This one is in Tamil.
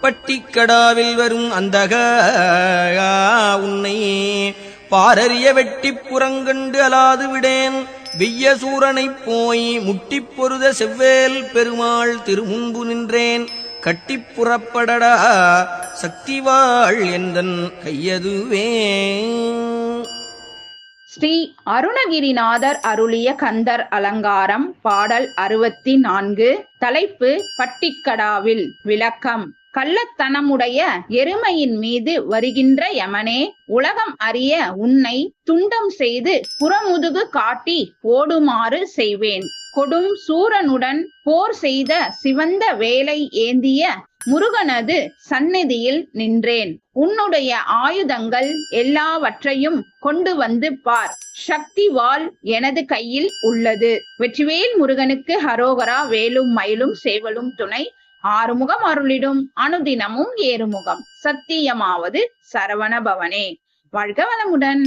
பட்டிக்கடாவில் வரும் அந்தக உன்னை பாரறிய வெட்டிப் புறங்கண்டு அலாது விடேன். வெய்ய சூரனைப் போய் முட்டிப் பொருத செவ்வேல் பெருமாள் திருமுன்பு நின்றேன். கட்டிப் புறப்படடா சக்திவாள் என்றன் கையதுவே. ஸ்ரீ அருணகிரிநாதர் அருளிய கந்தர் அலங்காரம். பாடல் 64. தலைப்பு பட்டிக்கடாவில். விளக்கம். கள்ளத்தனமுடைய எருமையின் மீது வருகின்ற யமனே, உலகம் அறிய உன்னை துண்டம் செய்து புறமுதுகு காட்டி ஓடுமாறு செய்வேன். கொடும் சூரனுடன் போர் செய்த சிவந்த வேலை ஏந்திய முருகனது சந்நிதியில் நின்றேன். உன்னுடைய ஆயுதங்கள் எல்லாவற்றையும் கொண்டு வந்து பார். சக்தி வாள் எனது கையில் உள்ளது. வெற்றிவேல் முருகனுக்கு ஹரோகரா. வேலும் மயிலும் சேவலும் துணை. ஆறுமுகம் அருளிடும் அனுதினமும் ஏறுமுகம். சத்தியமாவது சரவண பவனே. வாழ்க வளமுடன்.